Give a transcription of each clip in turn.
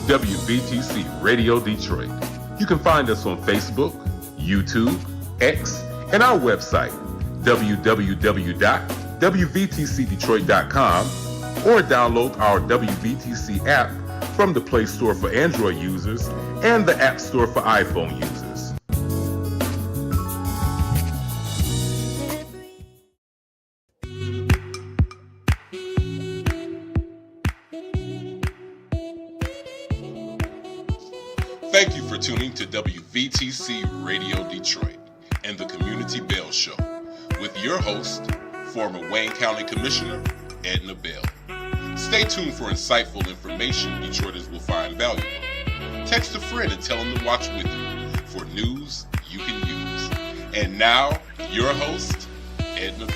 WVTC Radio Detroit. You can find us on Facebook, YouTube, X, and our website, www.wvtcdetroit.com, or download our WVTC app from the Play Store for Android users and the App Store for iPhone users. Thank you for tuning to WVTC Radio Detroit and the Community Bell Show with your host, former Wayne County Commissioner, Edna Bell. Stay tuned for insightful information Detroiters will find valuable. Text a friend and tell them to watch with you for news you can use. And now, your host, Edna Bell.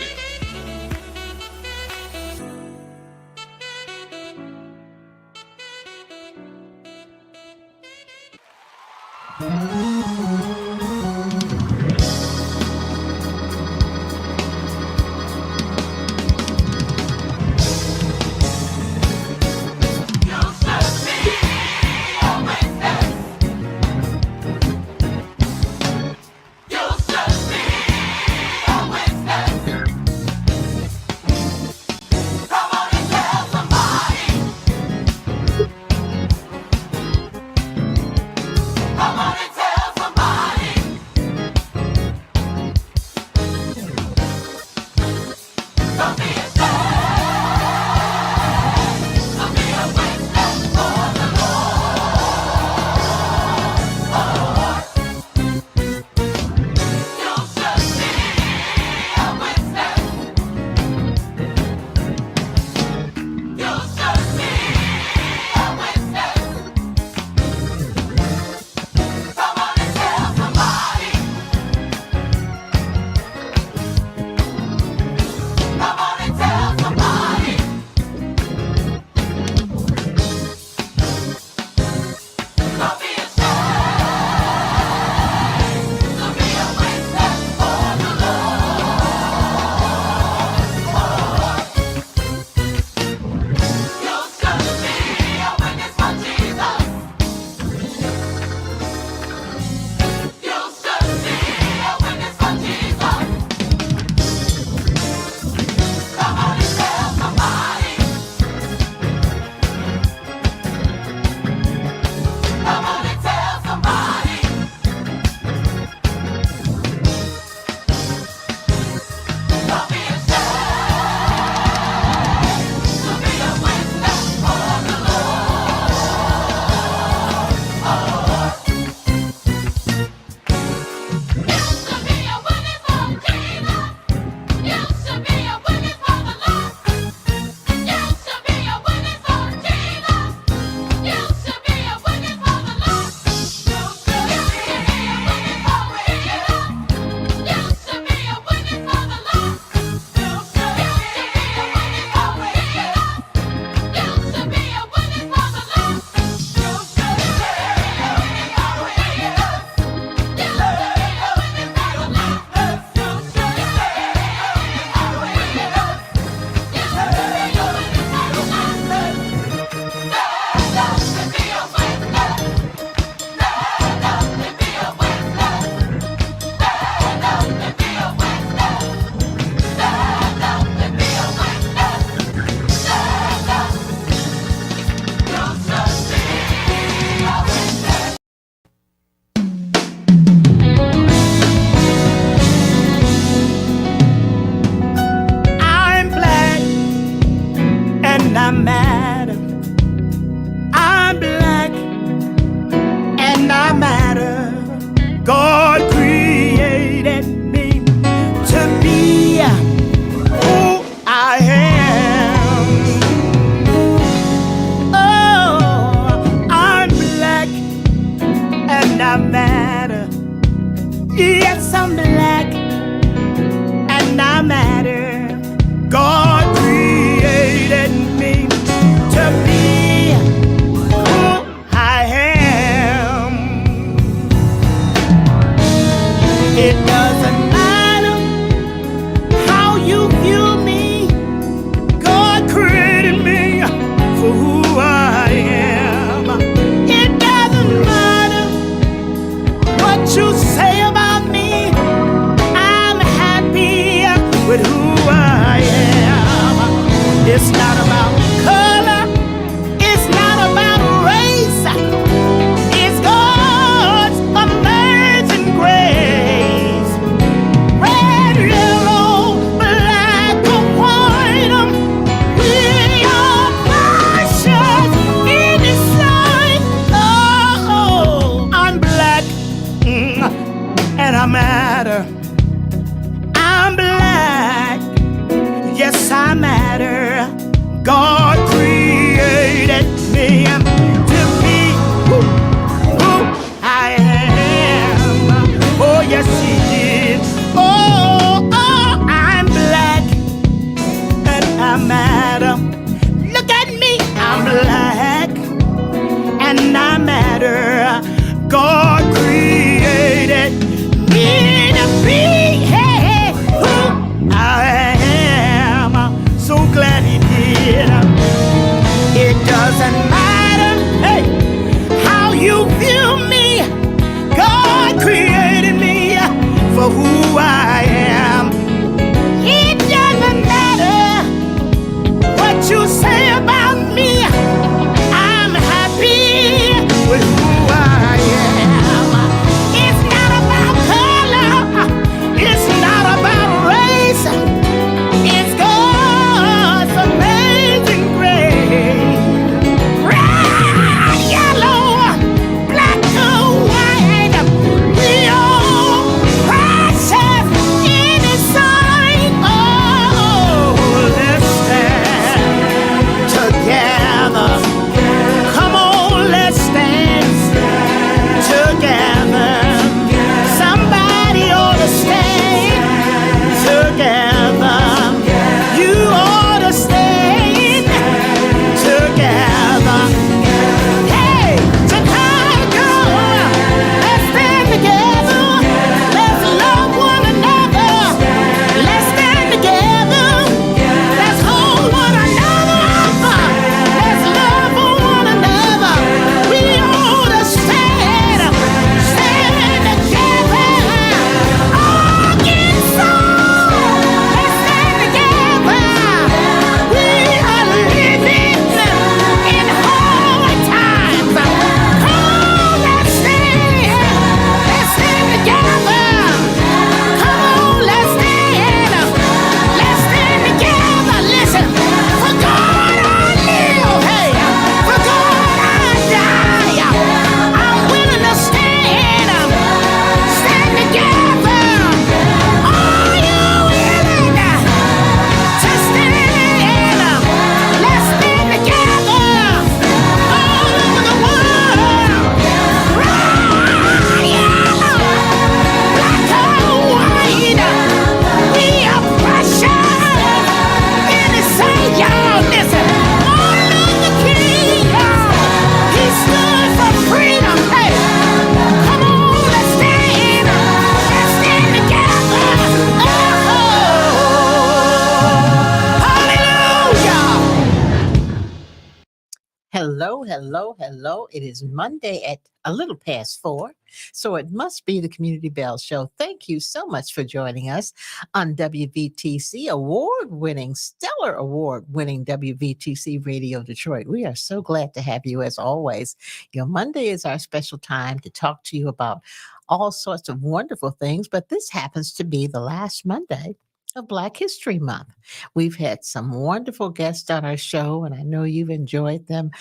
Hello, hello, hello. It is Monday at a little past 4. So it must be the Community Bell Show. Thank you so much for joining us on WVTC award winning, stellar award winning WVTC Radio Detroit. We are so glad to have you as always. Monday is our special time to talk to you about all sorts of wonderful things, but this happens to be the last Monday of Black History Month. We've had some wonderful guests on our show, and I know you've enjoyed them.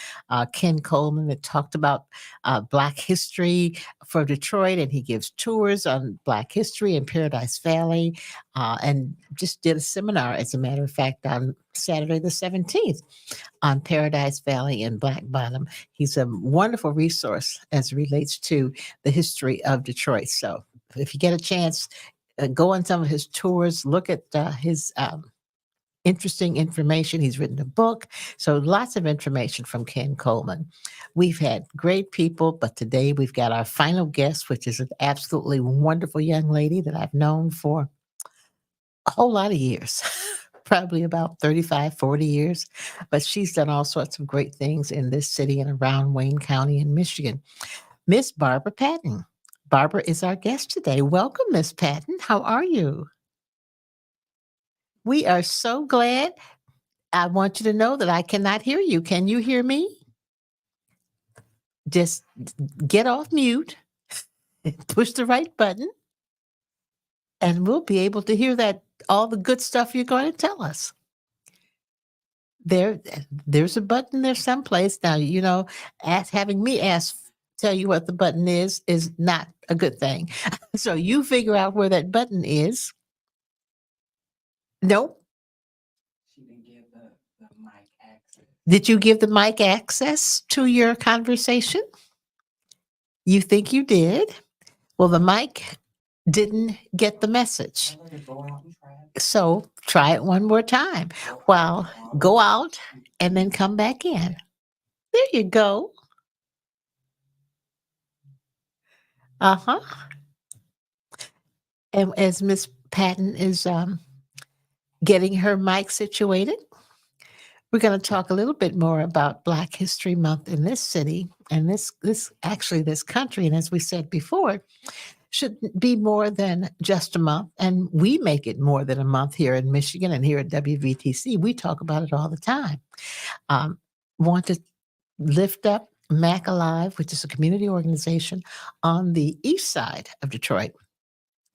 Ken Coleman that talked about Black history for Detroit, and he gives tours on Black history in Paradise Valley, and just did a seminar, as a matter of fact, on Saturday the 17th on Paradise Valley and Black Bottom. He's a wonderful resource as it relates to the history of Detroit. So if you get a chance, go on some of his tours, look at his interesting information. He's written a book. So lots of information from Ken Coleman. We've had great people, but today we've got our final guest, which is an absolutely wonderful young lady that I've known for a whole lot of years. Probably about 35, 40 years. But she's done all sorts of great things in this city and around Wayne County in Michigan. Miss Barbara Patton. Barbara is our guest today. Welcome, Miss Patton. How are you? We are so glad. I want you to know that I cannot hear you. Can you hear me? Just get off mute, push the right button, and we'll be able to hear that all the good stuff you're going to tell us. There's a button there someplace. Now, having me tell you what the button is not a good thing. So you figure out where that button is. Nope. She didn't give the mic access. Did you give the mic access to your conversation? You think you did? Well, the mic didn't get the message. So try it one more time. Well, go out and then come back in. There you go. Uh-huh. And as Miss Patton is getting her mic situated, we're going to talk a little bit more about Black History Month in this city and this country. And as we said before, should be more than just a month. And we make it more than a month here in Michigan and here at WVTC. We talk about it all the time. Want to lift up MAC Alive, which is a community organization on the east side of Detroit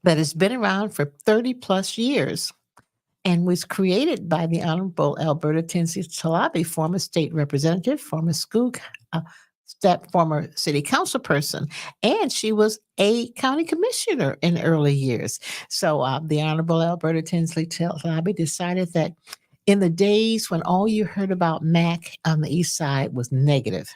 that has been around for 30 plus years and was created by the Honorable Alberta Tinsley Talabi, former state representative, former former city council person, and she was a county commissioner in early years. So the Honorable Alberta Tinsley Talabi decided that in the days when all you heard about MAC on the east side was negative,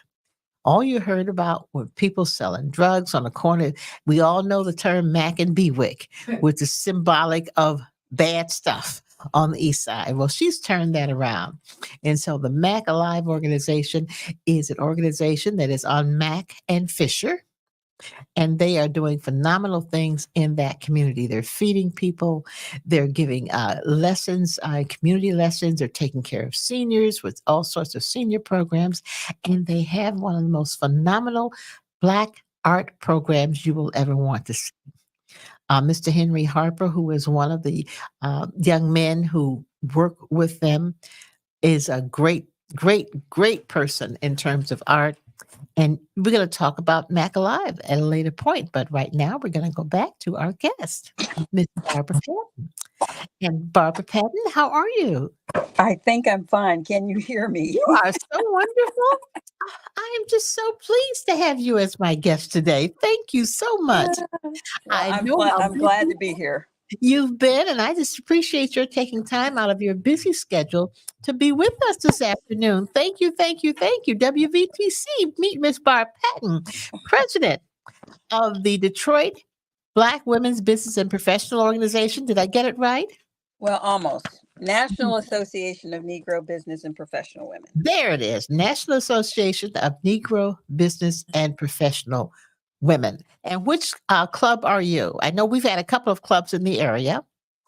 all you heard about were people selling drugs on the corner. We all know the term Mac and Bewick, which is symbolic of bad stuff on the east side. Well, she's turned that around. And so the MAC Alive organization is an organization that is on Mac and Fisher. And they are doing phenomenal things in that community. They're feeding people. They're giving lessons, community lessons. They're taking care of seniors with all sorts of senior programs. And they have one of the most phenomenal Black art programs you will ever want to see. Mr. Henry Harper, who is one of the young men who work with them, is a great, great, great person in terms of art. And we're going to talk about MAC Alive at a later point. But right now, we're going to go back to our guest, Miss Barbara Patton. And Barbara Patton, how are you? I think I'm fine. Can you hear me? You are so wonderful. I am just so pleased to have you as my guest today. Thank you so much. I'm glad to be here. You've been, and I just appreciate your taking time out of your busy schedule to be with us this afternoon. Thank you, thank you, thank you. WVTC, meet Miss Barb Patton, president of the Detroit Black Women's Business and Professional Organization. Did I get it right? Well, almost. National Association of Negro Business and Professional Women. There it is. National Association of Negro Business and Professional Women. And which club are you? I know we've had a couple of clubs in the area.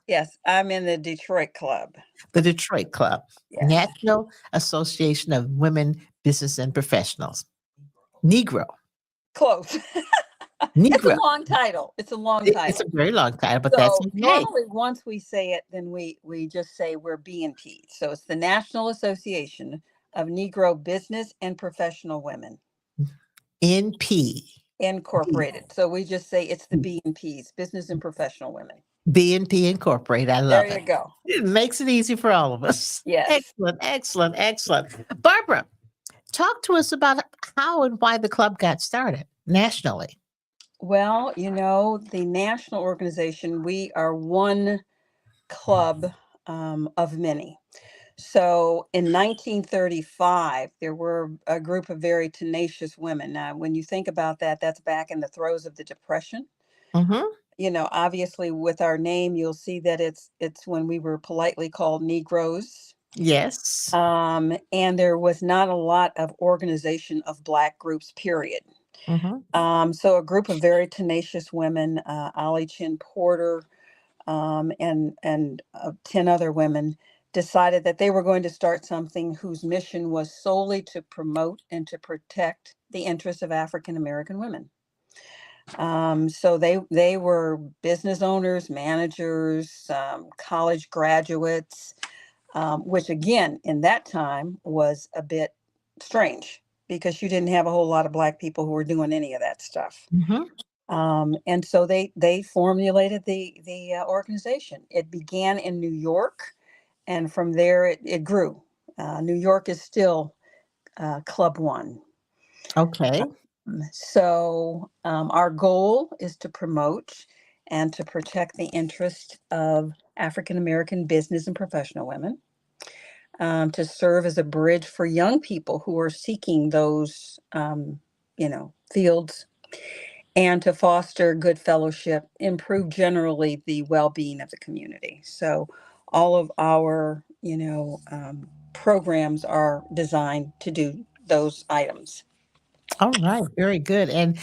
Yes, I'm in the Detroit Club. The Detroit Club. Yes. National Association of Women Business and Professionals. Negro. Close. It's a Negro. long title. It's a long It's title. a very long title, but that's So okay. normally once we say it, then we just say we're B&P. So it's the National Association of Negro Business and Professional Women NP. Incorporated. So we just say it's the B&Ps, Business and Professional Women. BNP Incorporated. I There love you it. go. It makes it easy for all of us. Yes. Excellent, excellent, excellent. Barbara, talk to us about how and why the club got started nationally. Well, the national organization, we are one club of many. So in 1935, there were a group of very tenacious women. Now, when you think about that, that's back in the throes of the Depression. Mm-hmm. Obviously with our name, you'll see that it's when we were politely called Negroes. Yes. And there was not a lot of organization of Black groups, period. Mm-hmm. So a group of very tenacious women, Ollie Chin Porter, and 10 other women decided that they were going to start something whose mission was solely to promote and to protect the interests of African American women. So they were business owners, managers, college graduates, which again in that time was a bit strange because you didn't have a whole lot of Black people who were doing any of that stuff. Mm-hmm. And so they formulated the organization. It began in New York, and from there it grew. New York is still Club One. Okay. So our goal is to promote and to protect the interest of African American business and professional women, to serve as a bridge for young people who are seeking those, fields, and to foster good fellowship, improve generally the well-being of the community. So all of our, programs are designed to do those items. All right. Very good. And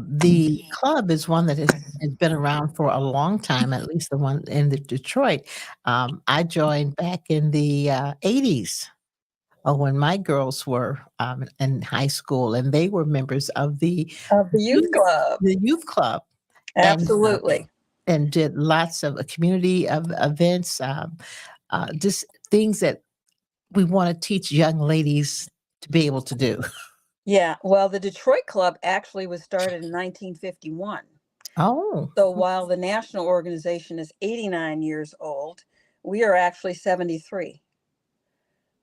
the club is one that has been around for a long time, at least the one in Detroit. I joined back in the 80s. When my girls were in high school, and they were members of Of the youth club. the youth club, and Absolutely. and did lots of community of events, just things that we want to teach young ladies to be able to do. Yeah. Well, the Detroit Club actually was started in 1951. Oh, So while the national organization is 89 years old, we are actually 73. right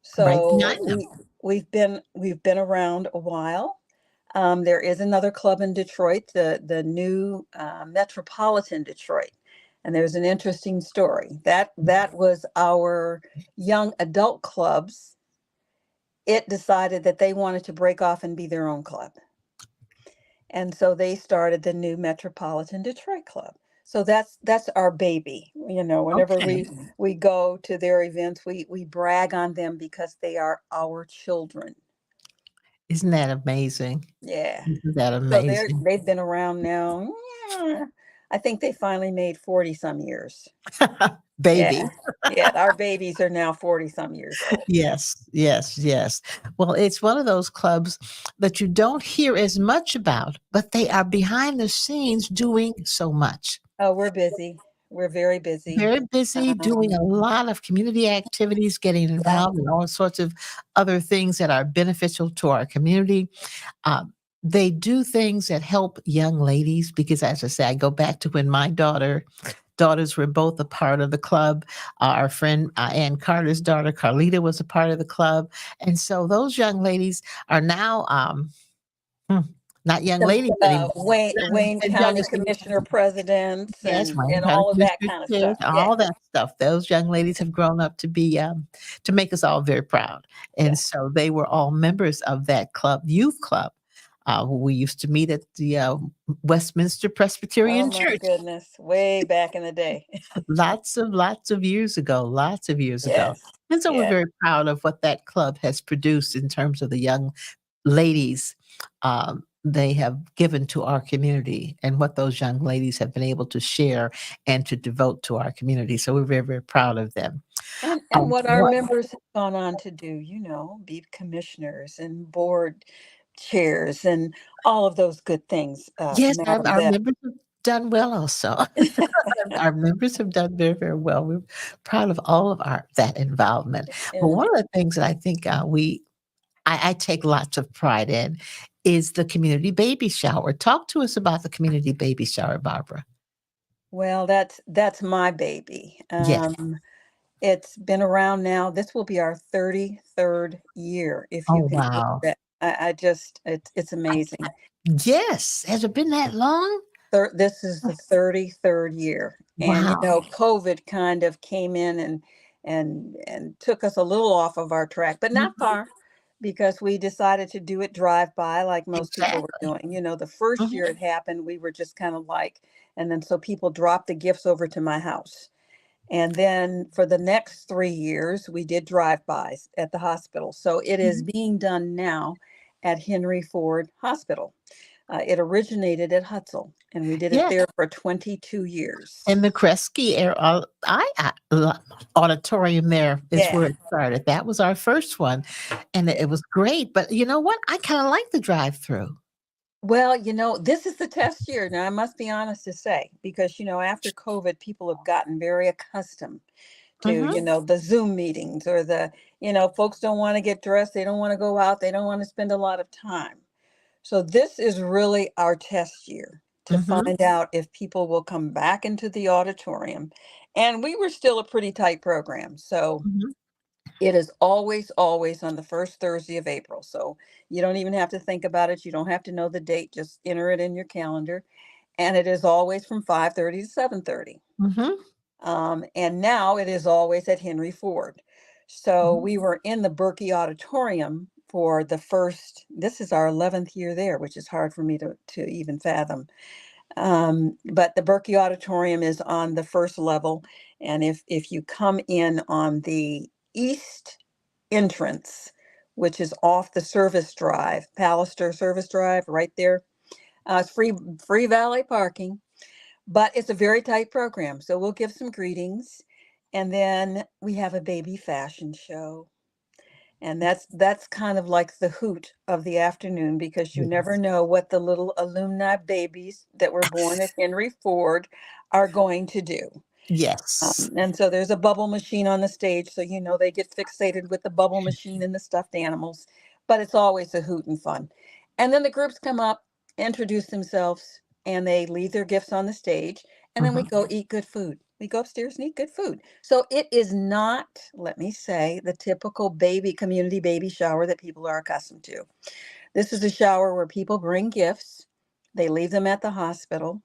So behind them. we've been around a while. There is another club in Detroit, the new Metropolitan Detroit, and there's an interesting story. That was our young adult clubs. It decided that they wanted to break off and be their own club, and so they started the new Metropolitan Detroit Club. So that's our baby. Whenever Okay, we go to their events, we brag on them because they are our children. isn't that amazing? Yeah. Isn't that So amazing? they've been around now. I think they finally made 40 some years. Baby. Yeah. Yeah. Our babies are now 40 some years old. Yes, yes, yes. Well, it's one of those clubs that you don't hear as much about, but they are behind the scenes doing so much. Oh, we're busy. We're very busy. Very busy doing a Um, lot of community activities, getting yeah. involved in all sorts of other things that are beneficial to our community. They do things that help young ladies because, as I say, I go back to when my daughters were both a part of the club. Our friend Ann Carter's daughter, Carlita, was a part of the club. And so those young ladies are now hmm, not young Some ladies anymore. Wayne As young County as Commissioner presidents yes, and Wayne County all of that Commissioner kind of Chairs, stuff. Yeah. all that stuff. Those young ladies have grown up to be to make us all very proud. Yeah. And so they were all members of that club, youth club. We used to meet at the Westminster Oh Presbyterian my Church goodness. Way back in the day. lots of years ago, lots of years ago. Yes. And so we're Yeah. very proud of what that club has produced in terms of the young ladies they have given to our community and what those young ladies have been able to share and to devote to our community. So we're very, very proud of them. And And Oh, what our what? members have gone on to do, be commissioners and board chairs and all of those good things, Yes, Madam our Beth. members have done well also. Our members have done very, very well. We're proud of all of that involvement. But one And of the things that I think I take lots of pride in is the community baby shower. Talk to us about the community baby shower, Barbara. well, that's my baby. Yes. It's been around now. This will be our 33rd year, if Oh, you can believe wow. it. I just, it's I, amazing. yes. Has it been that long? This is the 33rd year, and Wow. COVID kind of came in and took us a little off of our track, but not Mhm. far, because we decided to do it drive by like most people were Exactly. doing. The first Mhm. year it happened, we were just kind of like, and then so people dropped the gifts over to my house. And then for the next 3 years, we did drive-bys at the hospital. So it is Mhm. being done now at Henry Ford Hospital. It originated at Hutzel, and we did it Yes. there for 22 years. And the Kresge auditorium there is Yeah. where it started. That was our first one, and it was great. But you know what? I kind of like the drive-through. Well, this is the test year. Now, I must be honest to say, because, after COVID, people have gotten very accustomed to, Mhm. the Zoom meetings, or folks don't want to get dressed. They don't want to go out. They don't want to spend a lot of time. So this is really our test year to Mhm. find out if people will come back into the auditorium. And we were still a pretty tight program. So Mhm. it is always, always on the first Thursday of April. So you don't even have to think about it. You don't have to know the date. Just enter it in your calendar. And it is always from 5:30 to 7:30. Mhm. And now it is always at Henry Ford. So Mhm. we were in the Berkey Auditorium for this is our 11th year there, which is hard for me to even fathom. But the Berkey Auditorium is on the first level. And if you come in on the east entrance, which is off the service drive, Pallister Service Drive, right there, it's free valet parking. But it's a very tight program, so we'll give some greetings, and then we have a baby fashion show. And that's kind of like the hoot of the afternoon, because you never Yes. know what the little alumni babies that were born at Henry Ford are going to do. Yes. And so there's a bubble machine on the stage, so they get fixated with the bubble machine and the stuffed animals, but it's always a hoot and fun. And then the groups come up, introduce themselves, and they leave their gifts on the stage, and then we Mhm. go eat good food. We go upstairs and eat good food. So it is not, let me say, the typical community baby shower that people are accustomed to. This is a shower where people bring gifts, they leave them at the hospital,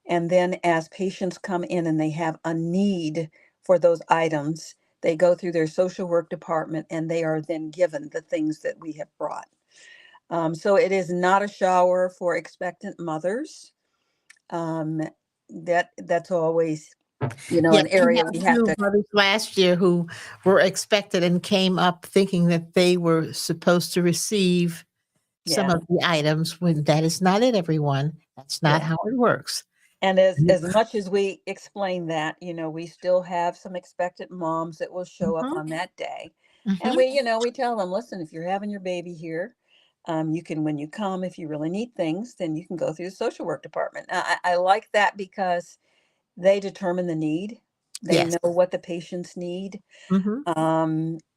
and then as patients come in and they have a need for those items, they go through their social work department and they are then given the things that we have brought. So it is not a shower for expectant mothers. Um, that's always, Yes, an we area had we a have few to. mothers last year who were expected and came up thinking that they were supposed to receive some Yeah, of the items when that is not it, everyone. That's not yeah. how it works. And as much as we explain that, we still have some expectant moms that will show up Mhm. on that day. And Mhm. we tell them, listen, if you're having your baby here, you can, when you come, if you really need things, then you can go through the social work department. I like that, because they determine the need. They Yes. know what the patients need, Mhm.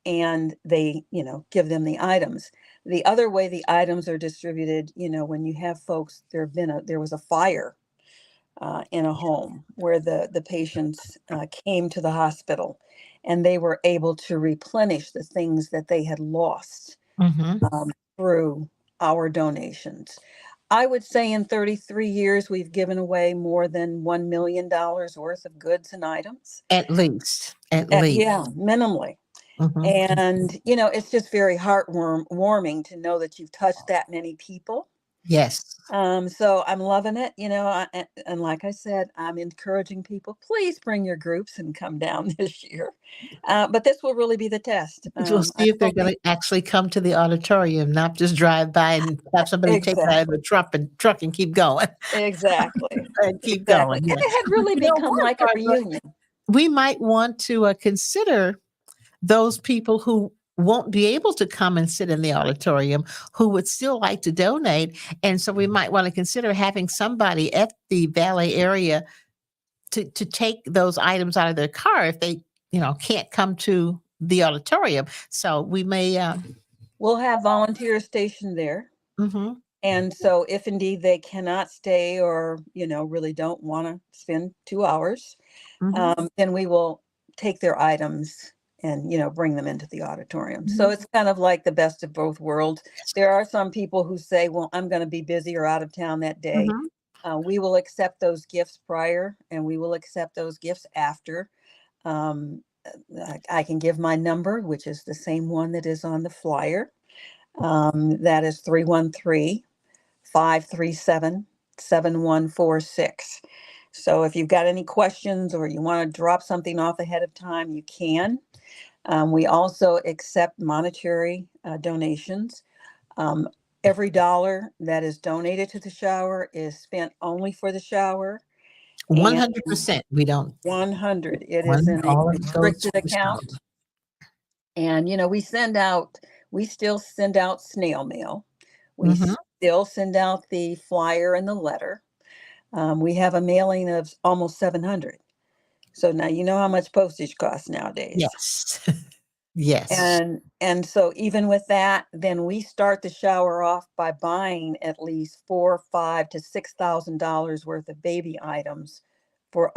and they, give them the items. The other way the items are distributed, when you have folks, there was a fire in a home where the patients came to the hospital, and they were able to replenish the things that they had lost Mhm. through our donations. I would say in 33 years, we've given away more than $1 million worth of goods and items. At least. At least. Yeah, minimally. Mhm. And, it's just very warming to know that you've touched that many people. Yes. So I'm loving it, and like I said, I'm encouraging people, please bring your groups and come down this year. But this will really be the test. We'll I'm see if they're hoping. gonna actually come to the auditorium, not just drive by and have somebody take it out of Exactly, the truck and keep going. exactly, And keep exactly. going, And yeah. it had But really you know become what, like a Barbara? reunion. We might want to, consider those people who won't be able to come and sit in the auditorium who would still like to donate. And so we might want to consider having somebody at the valet area to take those items out of their car if they, can't come to the auditorium. So we may, We'll have volunteers stationed there. mhm, And so if indeed they cannot stay or, really don't want to spend 2 hours, mhm, then we will take their items and, bring them into the auditorium. So mhm, it's kind of like the best of both worlds. There are some people who say, well, I'm going to be busy or out of town that day. mhm. We will accept those gifts prior and we will accept those gifts after. Um, I can give my number, which is the same one that is on the flyer. That is 313-537-7146. So if you've got any questions or you want to drop something off ahead of time, you can. We also accept monetary donations. Every dollar that is donated to the shower is spent only for the shower. And 100%. We don't 100, it is one in a all of it goes to restricted the shower. account. And, we still send out snail mail. We Mhm. still send out the flyer and the letter. We have a mailing of almost 700. So now you know how much postage costs nowadays. Yes. Yes. And so even with that, then we start the shower off by buying at least $4, $5 to $6,000 worth of baby items for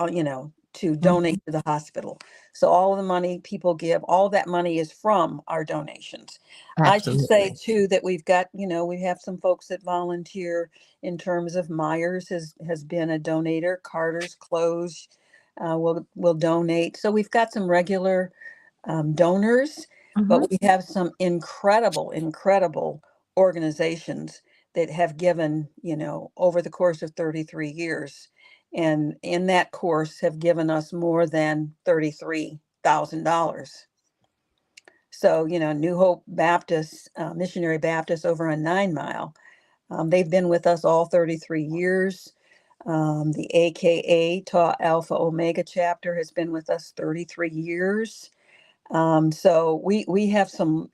to donate Mhm. to the hospital. So all of the money people give, all that money is from our donations. I should say Absolutely. too that we've got, we have some folks that volunteer in terms of Myers has been a donator. Carter's Clothes will donate. So we've got some regular donors, but Mhm. we have some incredible organizations that have given, over the course of 33 years. And in that course have given us more than $33,000. So, New Hope Baptist, Missionary Baptist over on 9 Mile, they've been with us all 33 years. The AKA Tau Alpha Omega chapter has been with us 33 years. So we have some,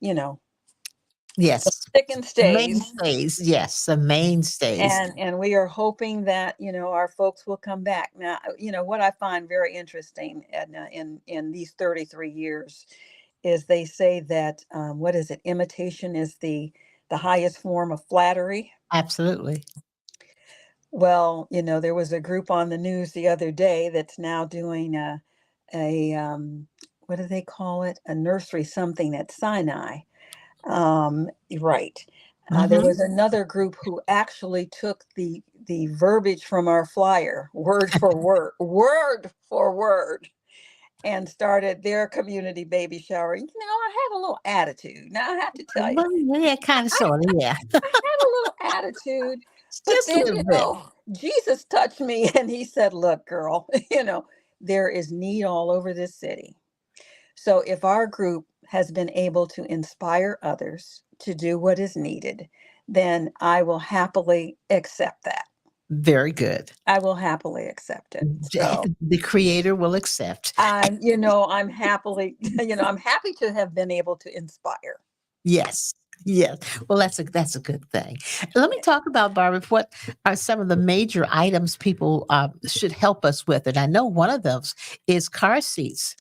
Yes. thick and The stays, mainstays. Yes, the mainstays. and we are hoping that our folks will come back. Now, what I find very interesting, Edna, in these 33 years, is they say that what is it? Imitation is the highest form of flattery. Absolutely. Well, there was a group on the news the other day that's now doing a what do they call it? A nursery something at Sinai. Right. There Mhm. was another group who actually took the verbiage from our flyer, word for word for word, and started their community baby shower. I had a little attitude. Now I have to tell you, Well, yeah, kinda, I, sorta, yeah. I had a little attitude, but Just a then little bit. Jesus touched me and he said, "Look, girl, there is need all over this city." So if our group has been able to inspire others to do what is needed, then I will happily accept that. Very good. I will happily accept it. So The creator will accept. I'm happily, I'm happy to have been able to inspire. Yes. Yes. Well, that's a good thing. Let me Yeah. talk about, Barbara, what are some of the major items people should help us with. And I know one of those is car seats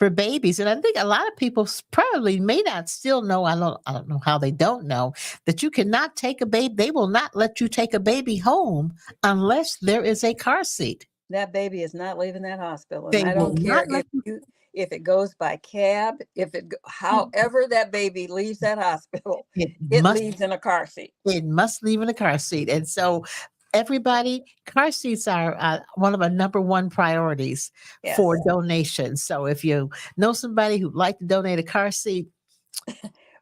for babies. And I think a lot of people probably may not still know. I don't know how they don't know that you cannot take a baby. They will not let you take a baby home unless there is a car seat. That baby is not leaving that hospital, and They I will don't not care let you. if it goes by cab, however that baby leaves that hospital, It it must leaves in a car seat. It must leave in a car seat. And so everybody, car seats are one of our number one priorities for Yes, donations. So if you know somebody who'd like to donate a car seat,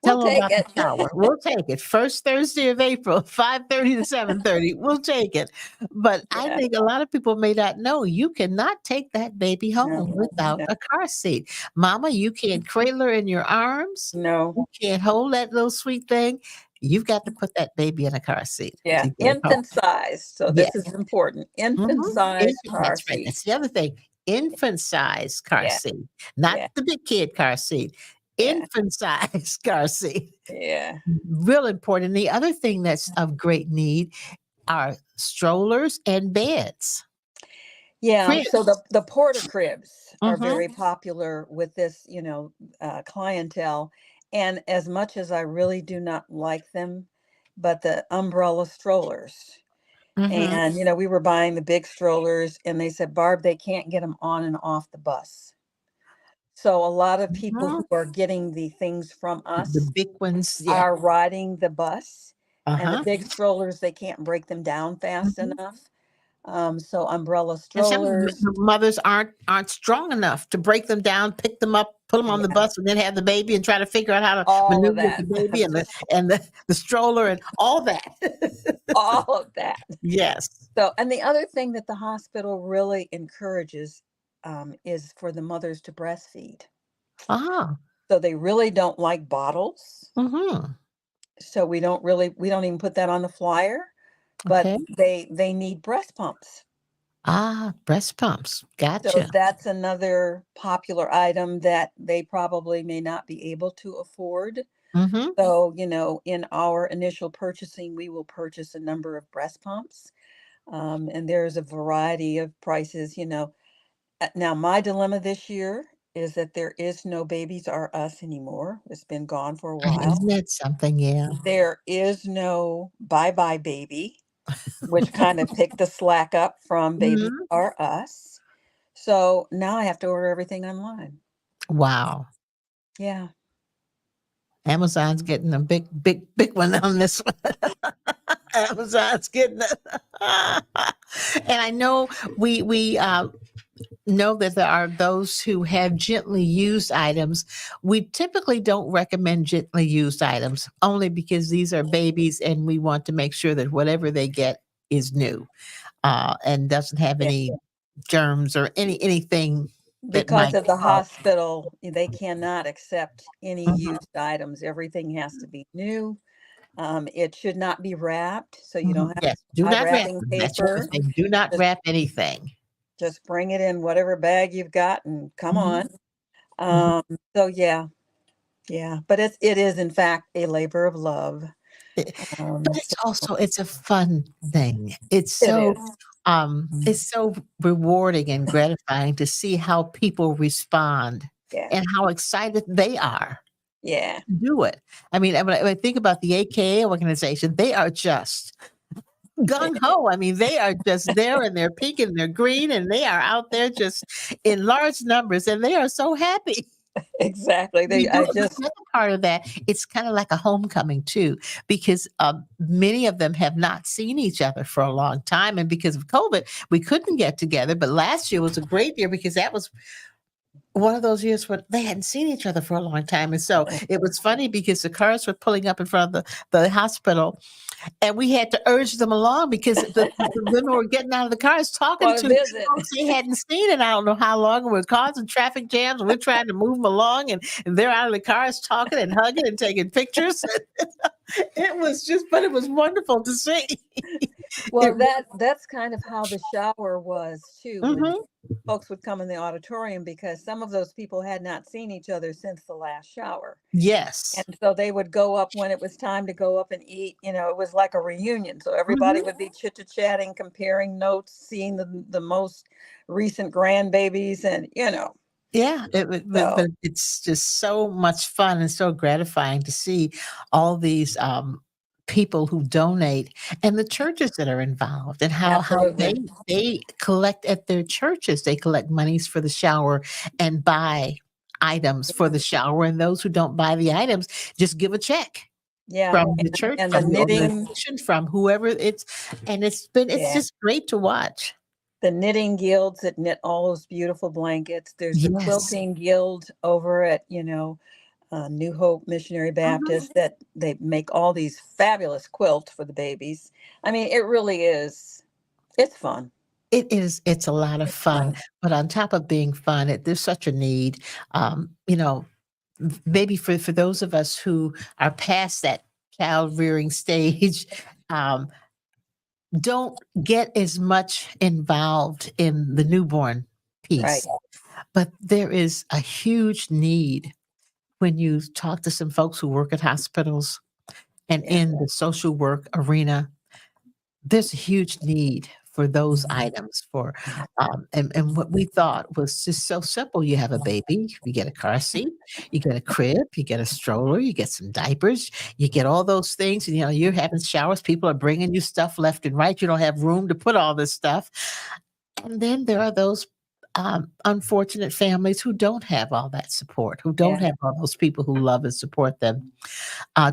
we'll tell them take about the it. shower. We'll take it. First Thursday of April, 5:30 to 7:30. We'll take it. But I Yeah, think a lot of people may not know you cannot take that baby no, home without no, a car seat. Mama, you can't cradle her in your arms. no. You can't hold that little sweet thing. You've got to put that baby in a car seat Yeah, to get it home. infant size. So Yes. this is important. Infant Mhm. size car That's right. seat. That's the other thing. Infant size car Yeah, seat, not yeah, the big kid car seat. Yeah. infant size car seat. Yeah. Real important. The other thing that's of great need are strollers and beds. Yeah, so Cribs. the porter cribs are Mhm, very popular with this, clientele. And as much as I really do not like them, but the umbrella strollers. mhm, And we were buying the big strollers, and they said, Barb, they can't get them on and off the bus. So a lot of people mhm. who are getting the things from The us big ones, yeah. are riding the bus, and the Uh-huh. big strollers, they can't break them down fast Mhm. enough. So umbrella And some strollers. mothers aren't strong enough to break them down, pick them up, put them on the Yeah, bus, and then have the baby and try to figure out how to all of maneuver with that. the baby and the Just and the stroller and all that. all of that. Yes. So, and the other thing that the hospital really encourages is for the mothers to breastfeed. Ah. So they really don't like bottles. Mhm. So we don't even put that on the flyer, but Okay. they need breast pumps. Ah, breast pumps. So Gotcha. that's another popular item that they probably may not be able to afford. Mhm. So, in our initial purchasing, we will purchase a number of breast pumps. And there's a variety of prices. Now, my dilemma this year is that there is no Babies R Us anymore. It's been gone for a while. Isn't that something? Yeah. There is no Bye Bye Baby, which kind of picked the slack up from Babies Mhm. R Us. So now I have to order everything online. Wow. Yeah. Amazon's getting a big, big, big one on this one. Amazon's getting it. And I know we know that there are those who have gently used items. We typically don't recommend gently used items only because these are babies and we want to make sure that whatever they get is new and doesn't have Yeah. any germs or anything that Because might of the cause. hospital, they cannot accept any Mhm, used items. Everything has to be new. It should not be wrapped, so you mhm. don't have Yes, to do buy not wrap wrapping them. That's the other paper. thing. Do not Just wrap anything. just bring it in whatever bag you've got and come Mhm, on. mhm. Um, so yeah, yeah, but it is in fact a labor of love. But So it's a fun thing. it is. It's so rewarding and gratifying to see how people respond Yeah, and how excited they are yeah, to do it. I mean, when I think about the AKA organization, they are just gung ho. I mean, they are just there and they're pink and they're green and they are out there just in large numbers and they are so happy. exactly. We They do I it, but just the other part of that, it's kinda like a homecoming too, because, many of them have not seen each other for a long time, and because of COVID, we couldn't get together, but last year was a great year because that was one of those years where they hadn't seen each other for a long time, and so it was funny because the cars were pulling up in front of the hospital, and we had to urge them along because the women were getting out of the cars talking want to to visit. folks they hadn't seen in I don't know how long, and we're causing traffic jams, and we're trying to move them along, and they're out of the cars talking and hugging and taking pictures. It was just but it was wonderful to see. It Well, that's kind of how the shower was too, when Mhm. folks would come in the auditorium, because some of those people had not seen each other since the last shower. Yes. And so they would go up when it was time to go up and eat. It was like a reunion. So everybody Mhm. would be chit-chatting, comparing notes, seeing the most recent grandbabies, and Yeah, it would so but it's just so much fun and so gratifying to see all these, people who donate and the churches that are involved and how absolutely. they collect at their churches. They collect monies for the shower and buy items for the shower, and those who don't buy the items just give a check Yeah. from the church, And the from the knitting, organization, from whoever and it's yeah. just great to watch. The knitting guilds that knit all those beautiful blankets. There's the Yes. quilting guild over at, New Hope Missionary Mhm. Baptist, that they make all these fabulous quilts for the babies. I mean, it really is. It's fun. It's a lot of It's fun, fun. but on top of being fun, there's such a need, you know, maybe for those of us who are past that child rearing stage, um, don't get as much involved in the newborn Right. piece, but there is a huge need when you talk to some folks who work at hospitals and Yeah. in the social work arena, there's a huge need for those items for and what we thought was just so simple. You have a baby, you get a car seat, you get a crib, you get a stroller, you get some diapers, you get all those things, and you're having showers, people are bringing you stuff left and right, you don't have room to put all this stuff. And then there are those unfortunate families who don't have all that support, who don't Yeah. have all those people who love and support them,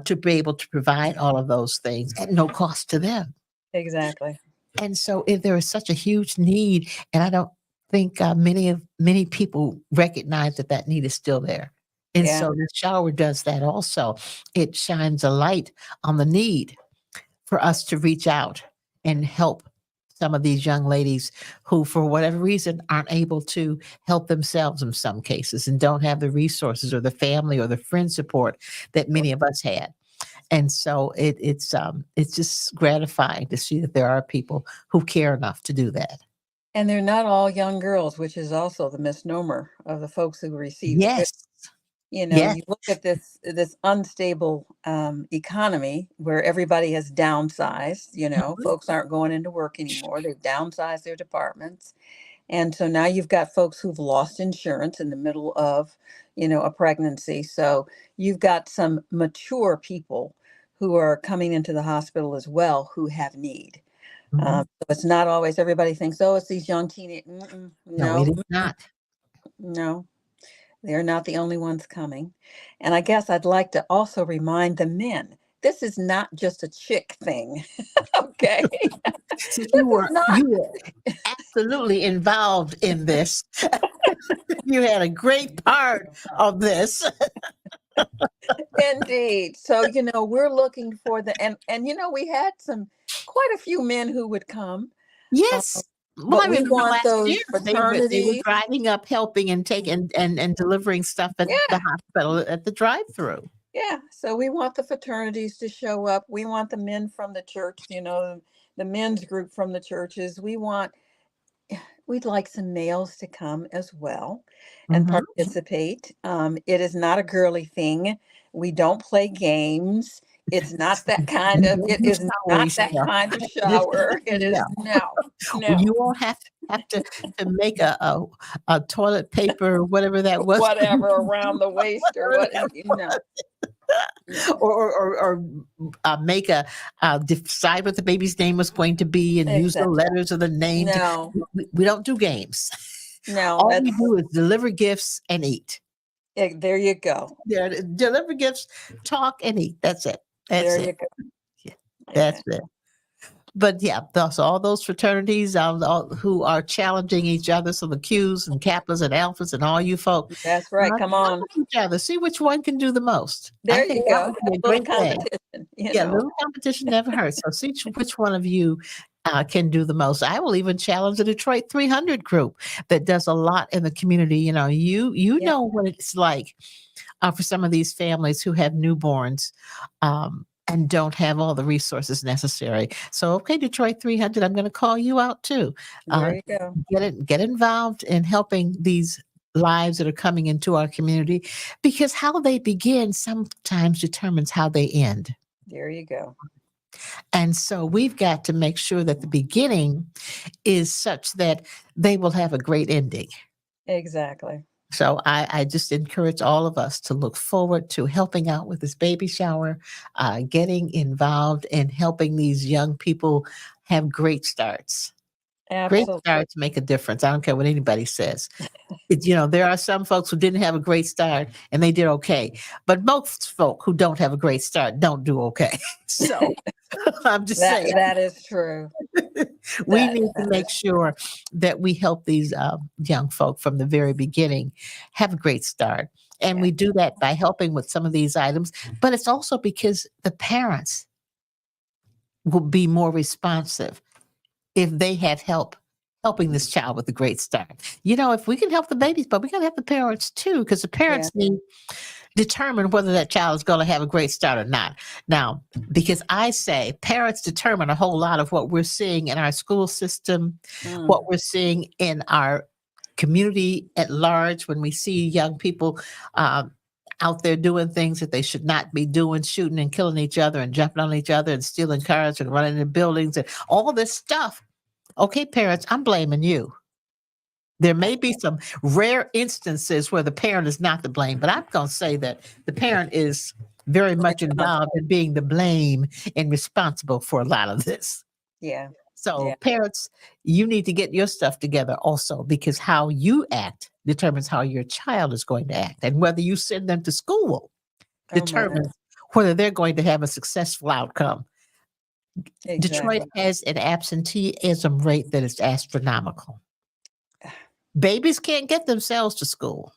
to be able to provide all of those things at no cost to them. Exactly. And so if there is such a huge need, and I don't think many people recognize that that need is still there. And Yeah. so the shower does that also. It shines a light on the need for us to reach out and help some of these young ladies who, for whatever reason, aren't able to help themselves in some cases and don't have the resources or the family or the friend support that many of us had. And so it's just gratifying to see that there are people who care enough to do that. And they're not all young girls, which is also the misnomer of the folks who receive the goods. Yes, yes. You look at this unstable economy where everybody has downsized. Mhm, Folks aren't going into work anymore. They've downsized their departments. And so now you've got folks who've lost insurance in the middle of, a pregnancy. So you've got some mature people who are coming into the hospital as well who have need. mhm. So it's not always everybody thinks, oh, it's these young teenage. No, it No, is not. no, they're not the only ones coming. And I guess I'd like to also remind the men, this is not just a chick thing. Okay. Since This is not. you were absolutely involved in this. You had a great part of this. Indeed. So, we're looking for and we had quite a few men who would come, uh, Yes. Well, I but we remember want last year those they were fraternities. driving up, helping and taking and delivering stuff at the Yeah, hospital at the drive-through. yeah. So we want the fraternities to show up. We want the men from the church, the men's group from the churches. We'd like some males to come as well and Mhm. participate. It is not a girly thing. We don't play games. It's not that kind We of, don't it do is not showery that stuff. kind of shower. It No. is no, Well, no, you won't have to make a toilet paper, whatever that was. whatever around the waist or Whatever what. that No, no, make decide what the baby's name was going to be and use the etc. letters of the name. No, We don't do games. no, All we do is deliver gifts and eat. there you go. Yeah, deliver gifts, talk and eat. That's it. That's There it. you go. Yeah, that's Amen. it. But yeah, all those fraternities who are challenging each other, so the Qs and Kappas and Alphas and all you folk, That's right. Come on. challenge each other, see which one can do the most. I There think you that go. would be a A little great thing. Yeah, competition. little competition never hurts. So see which one of you can do the most. I will even challenge the Detroit 300 group that does a lot in the community. You Yeah, know what it's like for some of these families who have newborns. And don't have all the resources necessary. So, okay, Detroit 300, I'm going to call you out too. Uh, there you go. get involved in helping these lives that are coming into our community, because how they begin sometimes determines how they end. There you go. And so we've got to make sure that the beginning is such that they will have a great ending. Exactly. So I just encourage all of us to look forward to helping out with this baby shower, getting involved in helping these young people have great starts. Great Absolutely. starts make a difference. I don't care what anybody says. There are some folks who didn't have a great start and they did okay, but most folk who don't have a great start don't do okay. So I'm just That saying. that is true. We That need to that make is sure that we help these young folk from the very beginning have a great start. And yeah. we do that by helping with some of these items, but it's also because the parents will be more responsive if they have help helping this child with a great start. If we can help the babies, but we got to help the parents too, because the Yeah. parents need determine whether that child is going to have a great start or not. Now, because I say parents determine a whole lot of what we're seeing in our school system, Mm, what we're seeing in our community at large when we see young people. Um, out there doing things that they should not be doing, shooting and killing each other and jumping on each other and stealing cars and running into buildings and all this stuff. Okay, parents, I'm blaming you. There may be some rare instances where the parent is not to blame, but I'm going to say that the parent is very much involved in being the blame and responsible for a lot of this. Yeah. So Yeah. parents, you need to get your stuff together also, because how you act determines how your child is going to act. And whether you send them to school determines whether they're going to have a successful outcome. Detroit has an absenteeism rate that is astronomical. Babies can't get themselves to school.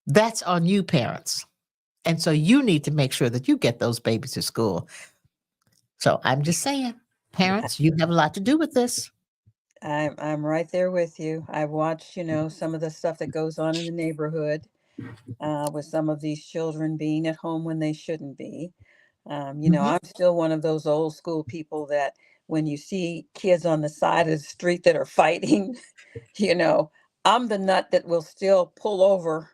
That's on you, parents. And so you need to make sure that you get those babies to school. So I'm just saying, parents, you have a lot to do with this. I'm right there with you. I've watched, some of the stuff that goes on in the neighborhood with some of these children being at home when they shouldn't be. I'm still one of those old school people that when you see kids on the side of the street that are fighting, I'm the nut that will still pull over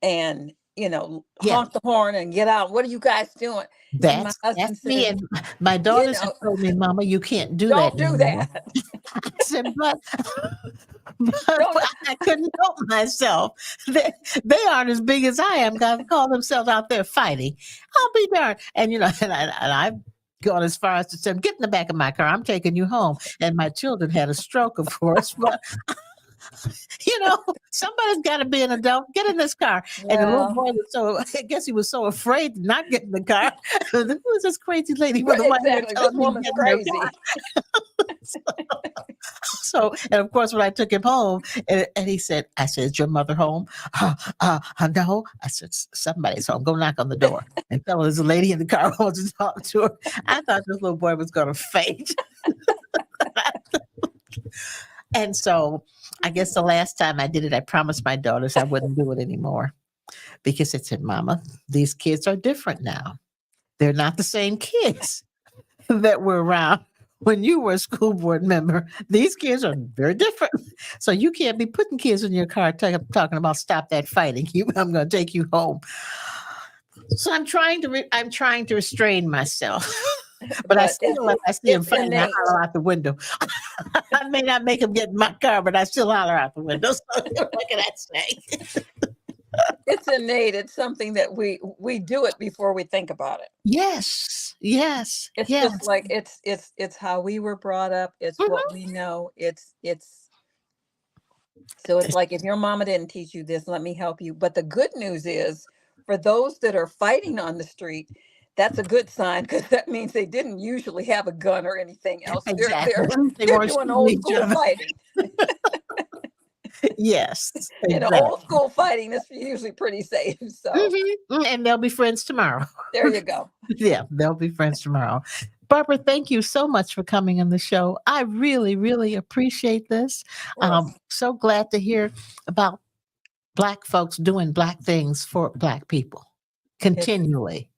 and, honk the horn and get out. What are you guys doing? That's me. And my daughters have told me, Mama, you can't do that. Don't do that. I said, but I couldn't help myself. They aren't as big as I am. Guys call themselves out there fighting. I'll be darned. And, and I've gone as far as to say, get in the back of my car. I'm taking you home. And my children had a stroke, of course. But somebody's got to be an adult. Get in this car. Yeah. And the little boy I guess he was so afraid to not get in the car. Who is this crazy lady with the white hair? This woman's crazy. And of course, when I took him home, and he said, I said, is your mother home? No. I said, somebody's home. Go knock on the door and tell her there's a lady in the car who wants to talk to her. I thought this little boy was going to faint. And so I guess the last time I did it, I promised my daughters I wouldn't do it anymore, because I said, Mama, these kids are different now. They're not the same kids that were around when you were a school board member. These kids are very different. So you can't be putting kids in your car talking about stop that fighting. I'm going to take you home. So I'm trying to restrain myself. But I still, if I see him fighting, I holler out the window. I may not make him get in my car, but I still holler out the window. So what can I say? It's innate. It's something that we do it before we think about it. Yes. It's just like it's how we were brought up. It's what we know. It's like, if your mama didn't teach you this, let me help you. But the good news is, for those that are fighting on the street, that's a good sign, because that means they didn't usually have a gun or anything else. Exactly. They're doing old school fighting. Yes. Exactly. Old school fighting is usually pretty safe. So. And they'll be friends tomorrow. There you go. Yeah, they'll be friends tomorrow. Barbara, thank you so much for coming on the show. I really, really appreciate this. So glad to hear about Black folks doing Black things for Black people continually.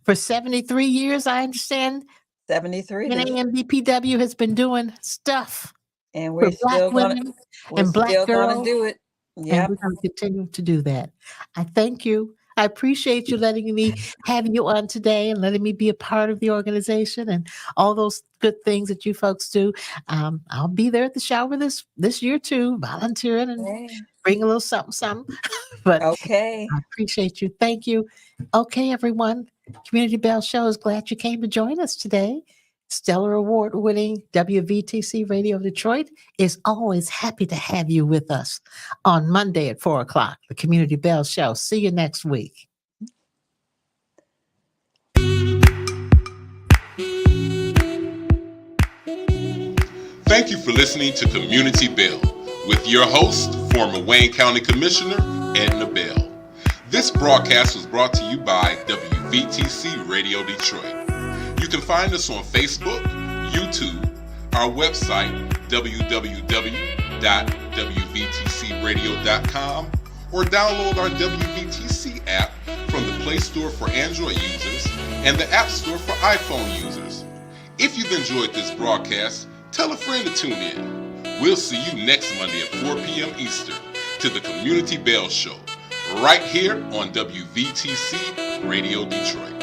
For 73 years, I understand. 73. NAMBPW has been doing stuff. And we're still going to do it. Yeah, and we're going to continue to do that. I thank you. I appreciate you letting me have you on today and letting me be a part of the organization and all those good things that you folks do. I'll be there at the shower this year too, volunteering and bring a little something. But I appreciate you. Thank you. Okay, everyone. Community Bell Show is glad you came to join us today. Stellar Award-winning WVTC Radio Detroit is always happy to have you with us on Monday at 4 o'clock, the Community Bell Show. See you next week. Thank you for listening to Community Bell with your host, former Wayne County Commissioner Edna Bell. This broadcast was brought to you by WVTC Radio Detroit. You can find us on Facebook, YouTube, our website, www.wvtcradio.com, or download our WVTC app from the Play Store for Android users and the App Store for iPhone users. If you've enjoyed this broadcast, tell a friend to tune in. We'll see you next Monday at 4 p.m. Eastern to the Community Bell Show, right here on WVTC Radio Detroit.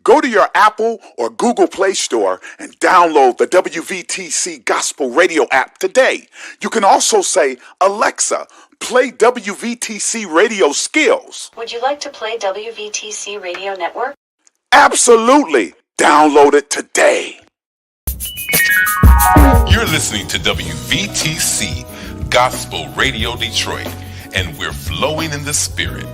Go to your Apple or Google Play Store and download the WVTC Gospel Radio app today. You can also say, Alexa, play WVTC Radio Skills. Would you like to play WVTC Radio Network? Absolutely. Download it today. You're listening to WVTC Gospel Radio Detroit, and we're flowing in the Spirit.